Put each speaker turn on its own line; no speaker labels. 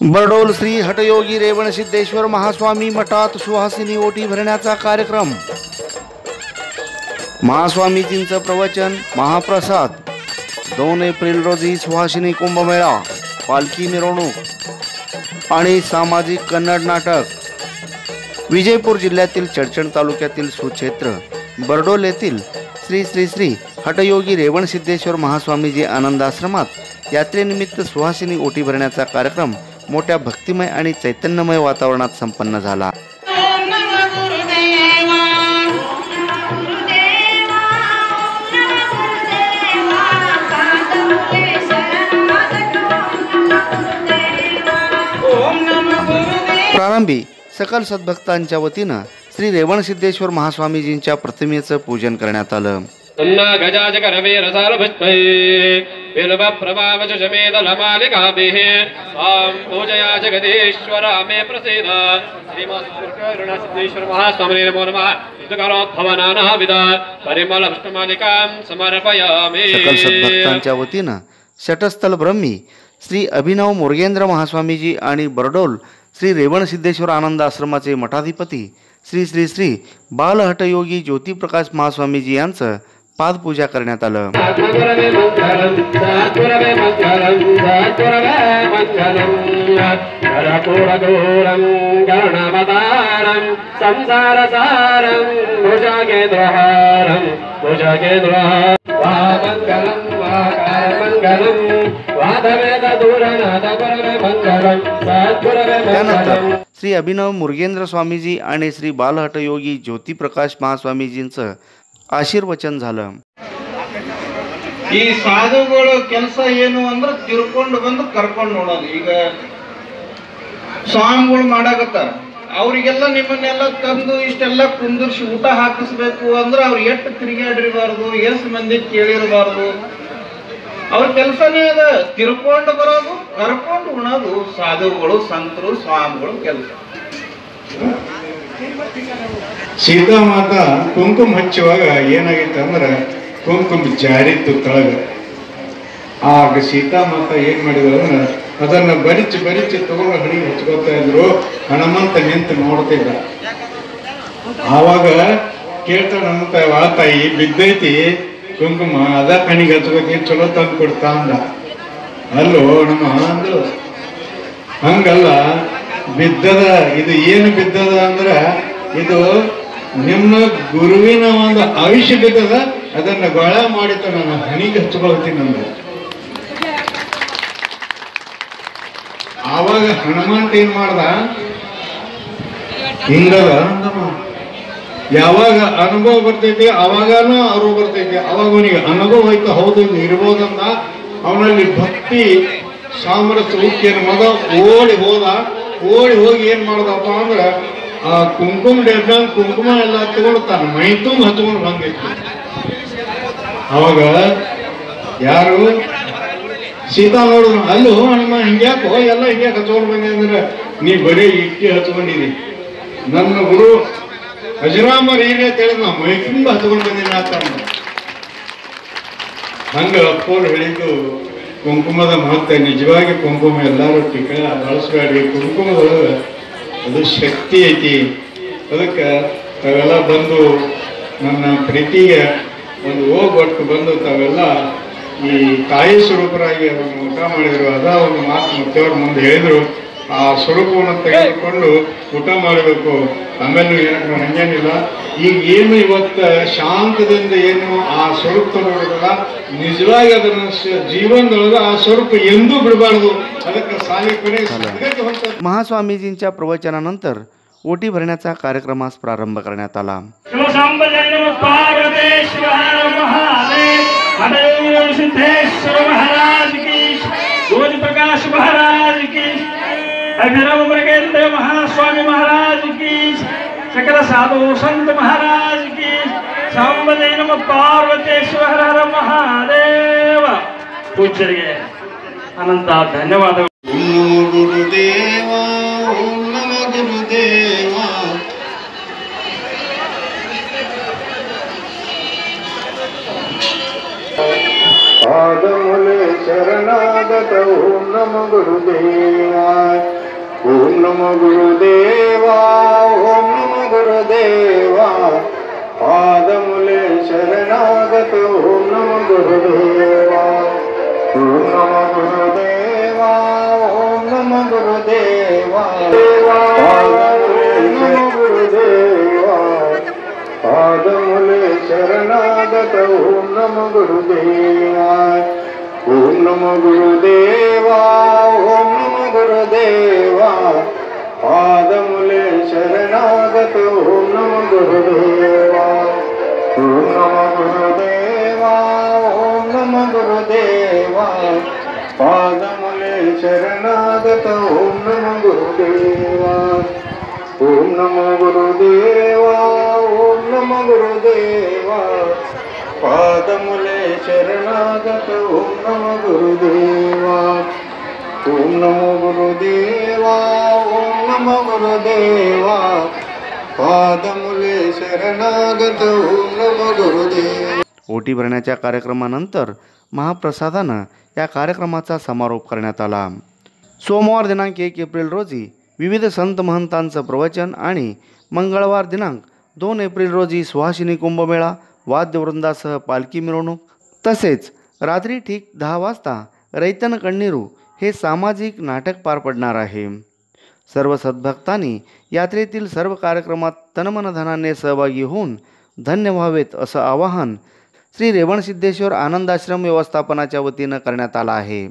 बरडोल श्री हटयोगी रेवणसिद्धेश्वर महास्वामी मठात सुहासिनी ओटी भरण्याचा कार्यक्रम। महास्वामीजींचं प्रवचन, महाप्रसाद। 2 एप्रिल रोजी सुहासिनी कुंभमेळा, पालखी मिरवणूक आणि सामाजिक कन्नड नाटक। विजयपूर जिल्ह्यातील चडचण तालुक्यातील सुक्षेत्र बरडोल येथील श्री श्री श्री हटयोगी रेवणसिद्धेश्वर महास्वामीजी आनंदाश्रमात यात्रेनिमित्त सुहासिनी ओटी भरण्याचा कार्यक्रम मोठ्या भक्तिमय आणि चैतन्यमय वातावरणात संपन्न झाला। प्रारंभी सकल सद्भक्तांच्या वतीनं श्री रेवणसिद्धेश्वर महास्वामीजींच्या प्रतिमेचं पूजन करण्यात आलं।
पूजया जगदीश्वर मे प्रसीद श्रीमद् महास्वामी नमो नमः परिमल पुष्पमालिकां समर्पयामि।
सकल सद्भक्तांच्या वतीनं शटस्थल ब्रह्मी श्री अभिनव मुर्गेंद्र महास्वामीजी आणि बरडोल श्री रेवणसिद्धेश्वर आनंद आश्रमाचे मठाधिपती श्री श्री श्री बालहटयोगी ज्योतिप्रकाश महास्वामीजी यांचं पादपूजा करण्यात आलं। त्यानंतर श्री अभिनव मुर्गेंद्र स्वामीजी आणि श्री बालहटयोगी ज्योतिप्रकाश महास्वामीजींचं आशीर्वचन झालं।
ಈ ಸಾಧುಗಳ ಕೆಲಸ ಏನು ಅಂದ್ರೆ ತಿರ್ಕೊಂಡು ಬಂದು ಕರ್ಕೊಂಡು ನೋಡೋದು। ಈಗ ಸ್ವಾಮಿಗಳು ಮಾಡಾಕತ್ತಾರ, ಅವರಿಗೆಲ್ಲ ನಿಮ್ಮನ್ನೆಲ್ಲ ತಂದು ಇಷ್ಟೆಲ್ಲ ಕುಂದಿರ್ಸಿ ಊಟ ಹಾಕಿಸ್ಬೇಕು ಅಂದ್ರೆ ಅವ್ರು ಎಷ್ಟು ತಿರುಗಾಡಿರಬಾರ್ದು, ಎಷ್ಟು ಮಂದಿ ಕೇಳಿರಬಾರ್ದು। ಅವ್ರ ಕೆಲಸನೇ ಅದ, ತಿರ್ಕೊಂಡು ಬರೋದು, ಕರ್ಕೊಂಡು ಉಣೋದು ಸಾಧುಗಳು ಸಂತರು ಸ್ವಾಮಿಗಳು ಕೆಲಸ।
ಸೀತಾಮಾತಾ ಕುಂಕುಮ ಹಚ್ಚುವಾಗ ಏನಾಗಿತ್ತು ಅಂದ್ರೆ ಕುಂಕುಮ ಜಾರಿತ್ತು ತಳಗ। ಆಗ ಸೀತಾಮಾತಾ ಏನ್ ಮಾಡಿದ್ರು ಅಂದ್ರೆ ಅದನ್ನ ಬರಿಚಿ ತಗೊಂಡು ಹಣಿಗೆ ಹಚ್ಕೋತಾ ಇದ್ರು। ಹನುಮಂತ ನಿಂತು ನೋಡ್ತಿದ್ದ, ಆವಾಗ ಕೇಳ್ತಾಳ ಹನುಮಂತ, ವಾ ತಾಯಿ ಬಿದ್ದೈತಿ ಕುಂಕುಮ, ಅದ ಕಣಿಗೆ ಹಚ್ಕೋತಿ, ಚಲೋ ತಂದು ಕೊಡ್ತಾ ಅಂದ। ಅಲ್ಲೋ ನಮ್ಮ ಅಂದ್ರು, ಹಂಗಲ್ಲ ಬಿದ್ದದ, ಇದು ಏನು ಬಿದ್ದದ ಅಂದ್ರ ಇದು ನಿಮ್ಮ ಗುರುವಿನ ಒಂದು ಆಯುಷ್ಯ ಬಿದ್ದದ, ಅದನ್ನ ಗೋಳ ಮಾಡಿತ್ತು, ನಾನು ಹಣಿಗೆ ಹಚ್ಕೊಳ್ತೀನಿ ಅಂದ। ಆವಾಗ ಹನುಮಂತ ಏನ್ ಮಾಡ್ದ, ಹಿಂಗದ ಯಾವಾಗ ಅನುಭವ ಬರ್ತೈತಿ ಅವಾಗನೂ ಅರಿವು ಬರ್ತೈತಿ, ಅವಾಗ ಅವನಿಗೆ ಅನುಭವ ಆಯ್ತು, ಹೌದು ಇದು ಇರ್ಬೋದಂದ। ಅವನಲ್ಲಿ ಭಕ್ತಿ ಸಾಮರಸ್ಯ ಉಕ್ಕಿನ ಮಗ ಓಡಿ ಹೋಗಿ ಏನ್ ಮಾಡ್ದಪ್ಪ ಅಂದ್ರ ಆ ಕುಂಕುಮ ಡಬ್ಬ ಕುಂಕುಮ ಎಲ್ಲ ತಗೊಂಡು ತಾನು ಮೈ ತುಂಬ ಹಚ್ಕೊಂಡು ಬಂದಿತ್ತು। ಅವಾಗ ಯಾರು ಸೀತಾ ನೋಡಿದ್ರು, ಅಲ್ಲೂ ಹನುಮ ಹಿಂಗ್ಯಾಕೋ ಎಲ್ಲ ಹಿಂಗ್ಯಾಕೆ ಹಚ್ಕೊಂಡು ಬಂದಿ ಅಂದ್ರೆ, ನೀ ಬರೀ ಇಟ್ಟಿ ಹಚ್ಕೊಂಡಿದಿ, ನನ್ನ ಗುರು ಅಜರಾಮರ ಏನೇ ತಿಳಿದ್ ನಾ ಮೈ ತುಂಬ ಹಚ್ಕೊಂಡು ಬಂದಿನ ಅಂತ। ಹಂಗ ಅಪ್ಪೋರು ಹೇಳಿದ್ದು ಕುಂಕುಮದ ಮಹತ್ವ ನಿಜವಾಗಿ ಕುಂಕುಮ ಎಲ್ಲರೂ ಟಿಕ ಬಳಸಬೇಡಿ, ಕುಂಕುಮದೊಳಗೆ ಅದು ಶಕ್ತಿ ಐತಿ। ಅದಕ್ಕೆ ತಾವೆಲ್ಲ ಬಂದು ನನ್ನ ಪ್ರೀತಿಗೆ ಒಂದು ಹೋಗೊಟ್ಟು ಬಂದು ತಾವೆಲ್ಲ ಈ ತಾಯಿ ಸ್ವರೂಪರಾಗಿ ಅದನ್ನು ಊಟ ಮಾಡಿದ್ರು। ಅದ ಒಂದು ಮಾತು ಮತ್ತೆಯವ್ರ ಮುಂದೆ ಹೇಳಿದ್ರು, ಆ ಸ್ವರೂಪವನ್ನು ತೆಗೆದುಕೊಂಡು ಊಟ ಮಾಡಬೇಕು। ಆಮೇಲೆ ಏನಕ್ಕೆ ಹಂಗೇನಿಲ್ಲ, ಈಗ ಏನು ಇವತ್ತು ಶಾಂತದಿಂದ ಏನು ಆ ಸ್ವರೂಪ ತಗೊಳ್ಳೋದಲ್ಲ, ನಿಜವಾಗಿ ಅದನ್ನ ಜೀವನದೊಳಗೆ ಆ ಸ್ವರೂಪ ಎಂದೂ ಬಿಡಬಾರ್ದು। ಅದಕ್ಕೆ ಸಾಲಿ ಕಡೆ
महास्वामीजींच्या प्रवचनानंतर ओटी भरण्याचा कार्यक्रमास प्रारंभ करण्यात आला।
प्रकाश महाराज की, अभिनव मुर्गेंद्र महास्वामी महाराज की, सकल साधु संत महाराज की, सांबदे नमः पार्वतेश्वर हर महादेव। पूज्यರಿಗೆ ಅನಂತ ಧನ್ಯವಾದಗಳು।
ಗುರುದೇವ ಓಂ ನಮ ಗುರುದೇವ। पादमूले शरणागत ओम नमो गुरुदेवाय ओम नमो गुरुदेवा ओम नमो गुरुदेवा पादमूले शरणागत ओम नमो गुरुदेवा ओम नमो गुरुदेवा ओम नमो गुरुदेवा पादमूले नमो गुरुदेवा पादमूले शरणागत ओम नमो गुरुदेवाय ओम नमो गुरुदेवा ओम नमो गुरुदेवा पादमूले शरणागत ओम नमो गुरुदेवा ओम नमो गुरुदेवा ओम नमो गुरुदेवा पादमूले शरणागत ओम नमो गुरुदेवा ओम नमो गुरुदेवा ओम नमो गुरुदेवा पादमूले शरणागत ओम नमो गुरुदेवा ओम नमो गुरुदेवा ओम नमो गुरुदेवा पादमूले शरणागत ओम नमो गुरुदेवा.
ओटी भरण्याच्या कार्यक्रमानंतर महाप्रसादानं या कार्यक्रमाचा समारोप करण्यात आला. सोमवार दिनांक 1 एप्रिल रोजी विविध संत महंतांचं प्रवचन आणि मंगळवार दिनांक 2 एप्रिल रोजी सुहासिनी कुंभमेळा, वाद्यवृंदासह पालखी मिरवणूक तसेच रात्री ठीक 10 वाजता रैतन कण्णीरू हे सामाजिक नाटक पार पडणार आहे. सर्व सद्भक्तांनी यात्रेतील सर्व कार्यक्रमात तनमनधनाने सहभागी होऊन धन्य व्हावेत असं आवाहन श्री रेवणसिद्धेश्वर आनंदाश्रम व्यवस्थापनाच्या वतीनं करण्यात आलं आहे.